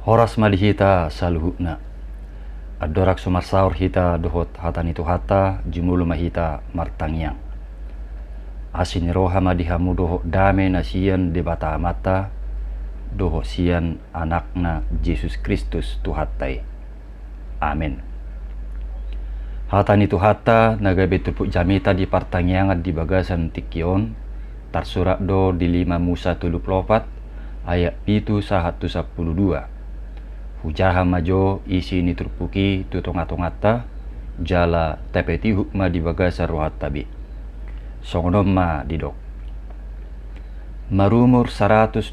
Horas malihita saluhutna. Adorak sumarsaur hita dohot hatani tu hata jumulu mahita martangyang. Asin roha madihamu doho dame na sian debata mata doho sian anakna Yesus Kristus tuhatai. Amin. Hatani tu hata nagabe tupuk jamita di partangyangan di bagasan tikion tarsurak do di 5 Musa 34 ayat 7-112. Hujaha majo isi ni turpuki tutongatongata jala tepeti hukma di bagasa rohat tabi. Songonom ma didok. Marumur 120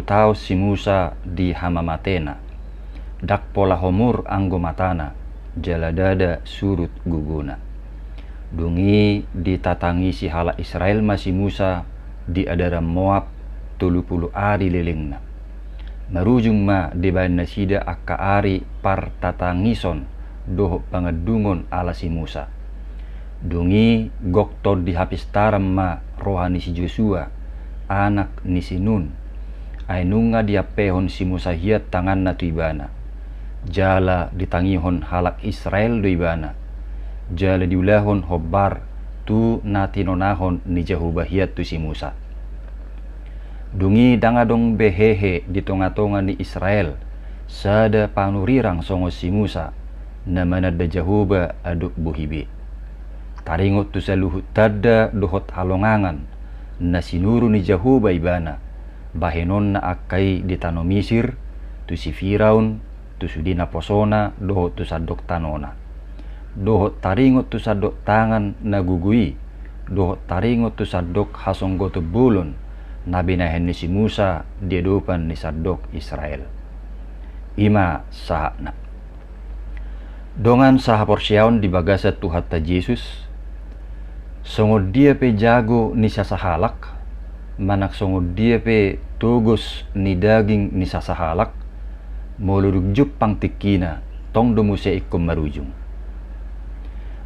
tahun si Musa di hamamatena. Dak pola homur anggo matana jala dada surut guguna. Dungi ditatangi si hala Israel masih Musa di adara Moab 30 ari lelengna. Marujung ma deban nasida akka ari par tatangison doho pangedungon ala si Musa. Dungi goktor di hapistaram ma rohani si Joshua anak ni si Nun. Ainunga dia pehon si Musa hiat tangan na tu ibana. Jala ditangihon halak Israel do ibana. Jala diulahon hobar tu natinonahon ni Jehovah hiat tu si Musa. Dungi dangadong behehe di tonga-tonga ni Israel sada panurirang songo si Musa na manada Jehovah aduk buhibi. Taringot tu saluhut tada dohot halongangan na sinuru ni Jehovah ibana bahenon na akai di tano Misir tu si Firaun tu sudina posona dohot tu sadok tanona. Dohot taringot tu sadok tangan na gugui dohot taringot tu sadok hasonggoto bulon nabinahen ni si Musa di depan ni sadok Israel. Ima sahakna. Dongan saha porsyaon di bagasa tuhatta Yesus. Songod dia pe jago ni sasahalak. Manak songod dia pe tugos ni daging ni sasahalak. Molurugjuk pang tikina tong domuse ikum marujung.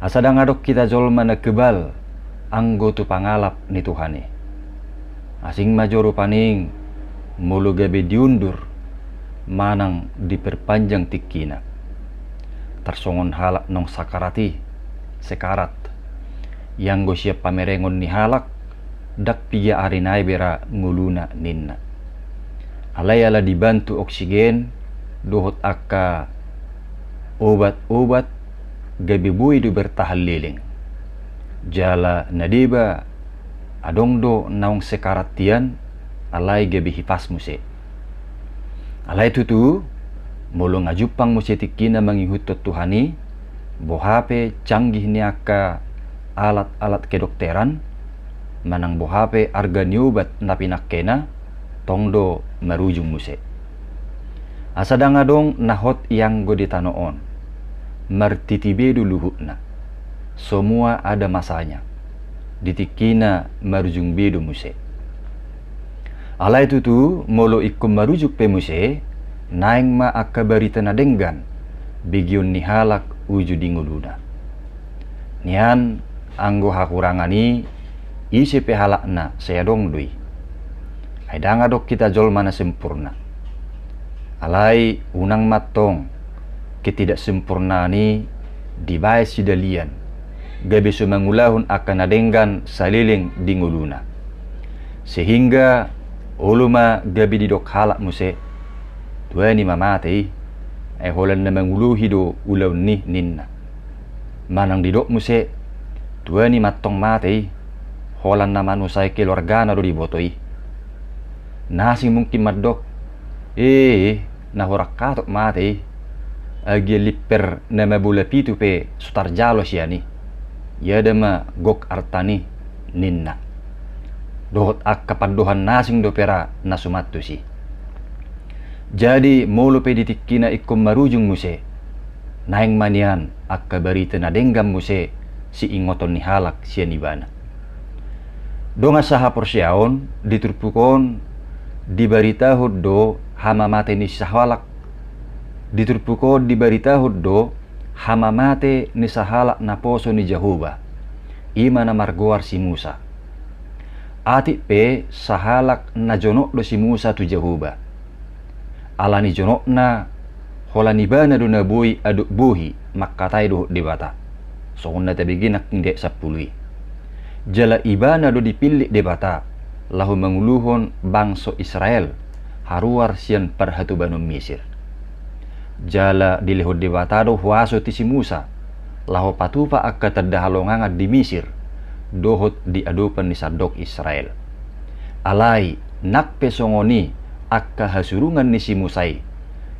Asadang adok kita jolma na kebal anggo tu pangalap ni Tuhane. Asing majoro paning mulu gabe diundur manang diperpanjang tikina tersongon halak nong sakarati sekarat yang go siap pamerengon ni halak dak piya arinai bera nguluna ninna alayala dibantu oksigen dohot akka obat-obat gabe bui du bertahalliling jala nadiba adong do naung sekaratian alai gabi hipas muse. Alai tutu mulu ngajupang muse tikina mangihut Tuhani bohape canggih ni akka alat-alat kedokteran manang bohape arga niubat napinakena tongdo marujung muse. Asadang adong nahot yang go ditanoon martitibe duluhutna. Semua ada masanya. Ditikina marujung bedo muse. Alai tutu molo ikum marujuk pe muse naing ma akka barita na denggan bigion ni halak uju dinguluna. Nian anggo hakurangani isi pe halakna saya dong dui. Aidanga dok kita jol mana sempurna. Alai unang matong ketidak sempurna ni dibae sidalian. Gabi sumangulahun akan adenggan saliling dinguluna. Sehingga uluma gabi didok halak muse tuani mamate holan na manguluhi do ulaw ni ninna. Manang didok muse tuani matong mate holan na manusay keluargana do dibotoi. Nasi mungkin madok nahorak katok mate agi liper na mabula pitu pe sutarjalo siani. Yadama gok artani ninna. Dohot akka paduhan nasing dopera nasumatu si. Jadi molo pe ditikina ikum marujung muse. Naing manian akka barita na denggam muse si ingoton ni halak siya nibana. Donga saha porsyaon diturpukon dibaritahud do hamamate ni sahalak. Diturpukon dibaritahud do hamamate ni sahalak na poso ni Jehovah. Ima na margoar si Musa. Ati pe sahalak na jonok do si Musa tu Jehovah. alani jonokna holani bana do na boy aduk bohi makkatai do debata songna tabigi nak ndek sapului jala ibana do dipilih debata lahu manguluhon bangso Israel haruar sian parhatu banu Mesir jala dileho debata do huaso tisi Musa lahu patupa akka terdahalongangat di Mesir dohot di adopan ni sadok Israel alai nak pesongoni akka hasurungan ni si Musai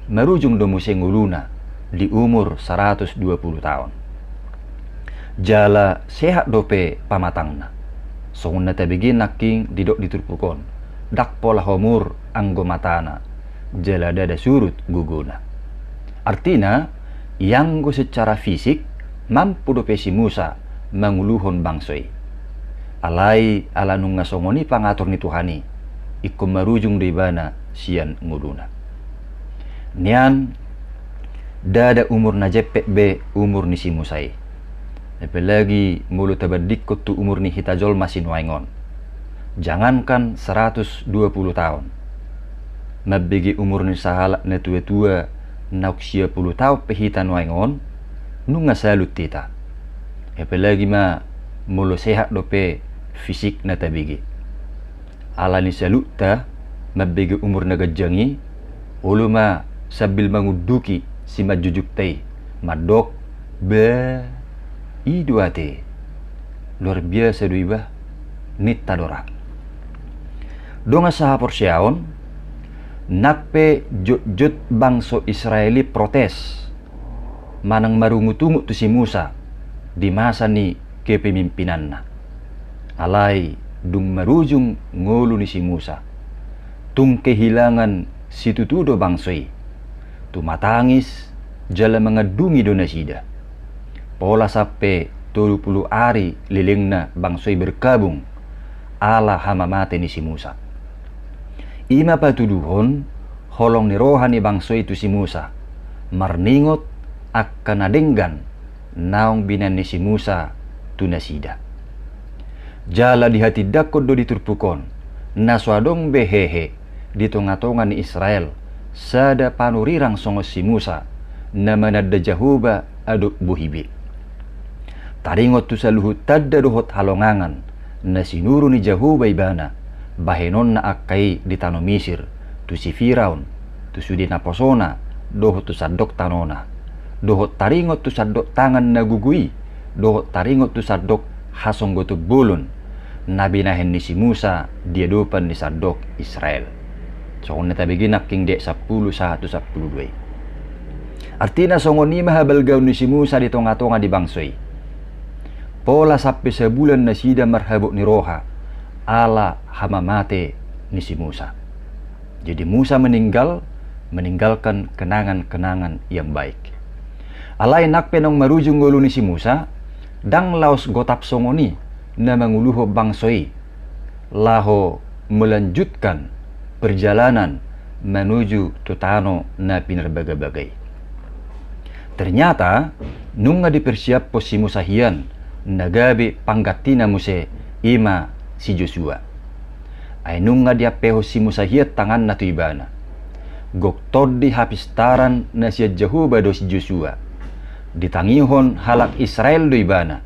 merujung do Musa nguluna di umur 120 tahun jala sehat dope pamatangna songna tabigin naking didok diturpukon dak pola homur anggo matana jala dada surut guguna artina yang go secara fisik mampu dope si Musa manguluhon bangsoi alai ala nunga songoni pangatur ni Tuhani ikum marujung di bana sian nguluna nian dada umur najepek be umur ni si Musai apalagi mulu tabadikot tu umur ni hitajol masih nuaingon jangankan 120 tahun mabigi umur ni sahalak na tua-tua nauk 10 tahun pehita nuaingon nunga salut tita apalagi ma mulu sehat dope fisik na tabigi ala ni salut ta mabigi umur na gajangi ulu ma sambil menguduki si majujuk tei madok be iduate luar biasa duiba nita dora donga saha porsiaon nakpe jut bangso Israeli protes manang marungu-tungu tu si Musa di masa ni kepemimpinanna alai dung marujung ngolu ni si Musa tung kehilangan si tutudo bangsoi tu matangis jala mengadungi donasida pola sampai 30 hari lilingna bangsoi berkabung ala hamamate ni si Musa ima patuduhon holong ni rohani bangsoi tu si Musa marningot akan adenggan naong binan ni si Musa tu nasida jala di hati dakot do diturpukon naswadong behehe di tonga-tonga ni Israel sada panurirang songos si Musa na manadda jahuba aduk buhibi taringot tu saluhut tadda dohot halongangan na sinuru ni jahuba ibana bahenon na akai di tano Mesir tu si Firaun tu sudi naposona dohot tu sadok tanona dohot taringot tu sadok tangan na gugui dohot taringot tu sadok hasong gotuk bulun nabinahen ni si Musa dia dopan ni sadok Israel songon neta beginak king dek 10 1 12 artina songon ni mahabalgaw ni si Musa di tonga-tonga di bangsoi pola sampai sebulan na sida marhabuk ni roha ala hamamate ni si Musa jadi Musa meninggalkan kenangan-kenangan yang baik alai nak penong marujung golu ni si Musa dang laos gotap songoni na manguluho bangsoi laho melanjutkan perjalanan menuju tutano na pinerbaga-bagai. Ternyata nunga dipersiap po si Musa hian nagabi panggatina muse ima si Joshua. Ay nunga dia peho si Musa hiat tangan na tuibana. Goktod di hapistaran na siya Jahuba do si Joshua. Ditangihon halak Israel do ibana.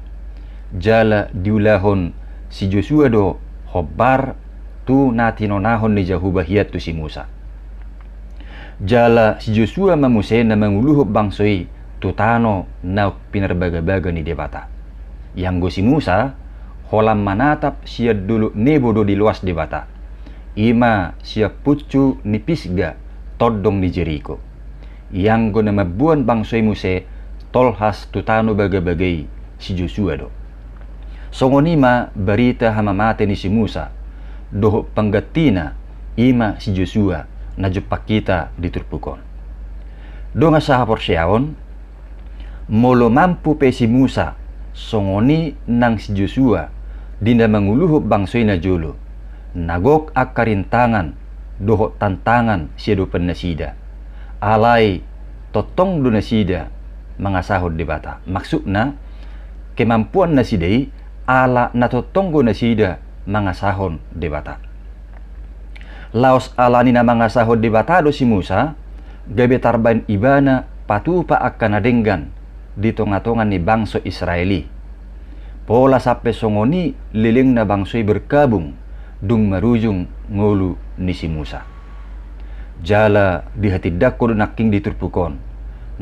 Jala diulahon si Joshua do hobar tu natinonahon ni Jahuba hiat tu si Musa. Jala si Joshua mamuse na manguluhop bangsoi tutano na pinarbaga-baga ni debata. Yang go si Musa holam manatap siya dulu nebodo di luas debata. Ima siya pucu ni Pisga todong ni Jericho. Yang go na mabuan bangsoi muse tolhas tutano baga-bagay si Joshua do. Songonima berita hamamate ni si Musa doho panggatina ima si Joshua na jupak kita diturpukon. Do nga sa haporsyaon molo mampu pe si Musa songoni nang si Joshua dinda manguluhop bangsoy na jolo nagok akarintangan doho tantangan siya do nasida alay totong do nasida mga sahod di bata maksudna kemampuan nasidai ala natotonggo nasida mga sahon di bata laos ala ni na mga sahod di bata do si Musa gabe tarban ibana patupa akan adenggan di tonga-tonga ni bangsa Israeli. Pola sampai songoni liling na bangsoi berkabung dung marujung ngulu ni si Musa. Jala di hati dakko naking diturpukon.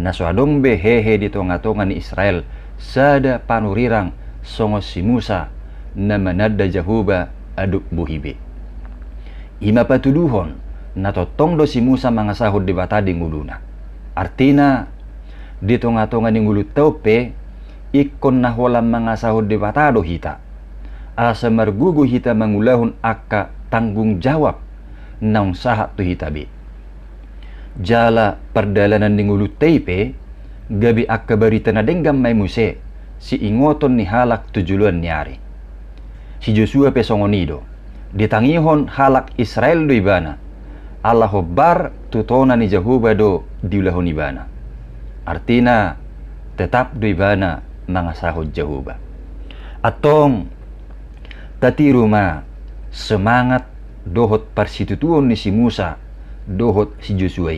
Naswadong be hehe di tonga-tonga ni Israel sada panurirang songo si Musa na manada Jahuba aduk buhibe. Ima patuduhon na totong do si Musa mangasahod di bata di nguluna. Artina di tonga-tonga ni ngulu taupe ikon na walang mangasahod di bata do hita. Asa margugu hita mangulahon akka tanggung jawab naung sahat tu hitabi. Jala perdalanan ni ngulu teipe gabi akka barita na denggam may muse si ingoton ni halak tujuluan niari. Si Joshua pesongonido ditangihon halak Israel do ibana Allah hobar tutona ni Jahuba do diulahon ibana. Artina tetap do ibana mangasahod Jahuba. Atong tati rumah semangat dohot persitutuon ni si Musa dohot si Joshua.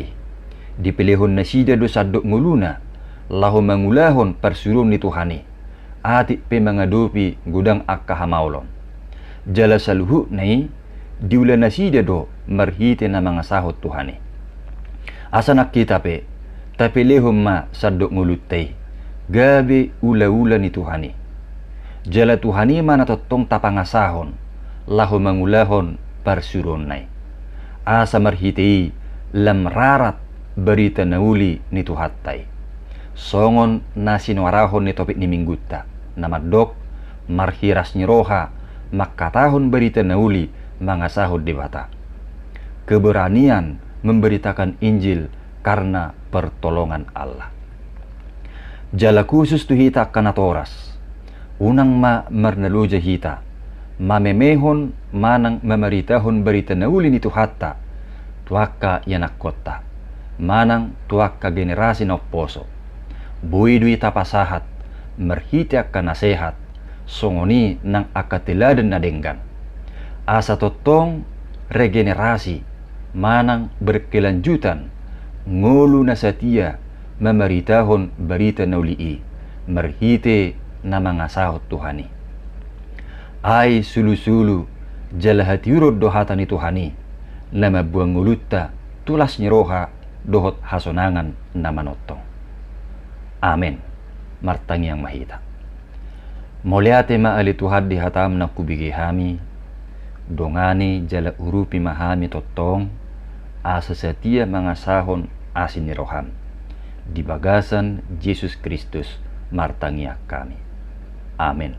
Dipilihon na sida do sadok nguluna laho mangulahon persuron ni Tuhani. Ati pe mangadopi gudang akka hamaulon. Jala saluhu nai diula na sida do marhite na mga sahot Tuhani. Asa nakita pe tapilihon ma sadok ngulutay. Gabi ula-ula ni Tuhani. Jala Tuhani man natotong tapangasahon laho mangulahon persuron nai. Asa marhitei lamrarat berita nauli ni Tuhatay. Songon na sinwarahon ni topik ni Minggutta na madok marhiras ni roha makatahon berita nauli mangasahod di bata. Keberanian memberitakan Injil karena pertolongan Allah. Jala khusus tu hita kanatoras. Unang ma marnaluja hita. Mamemehon manang memaritahon berita nauli ni Tuhatta. Tuaka yanak kota. Manang tuaka generasi na poso. Buidu ita pasahat. Merhiti akka nasehat. Songoni nang akatiladan na denggan. Asa totong regenerasi. Manang berkelanjutan. Ngulu na setia memaritahon berita nauli merhite na mga sahot Tuhani. Ay sulu-sulu jala hatiurod dohatan ni Tuhani na mabuang ngulutta tulas ni roha dohot hasonangan na manotong. Amen. Martangi ang mahita. Moliate maali Tuhad di hatam na kubigi hami dongani jala urupi mahami totong asa setia mga sahon asin ni rohan. Di bagasan Yesus Kristus martangiak kami. Amin.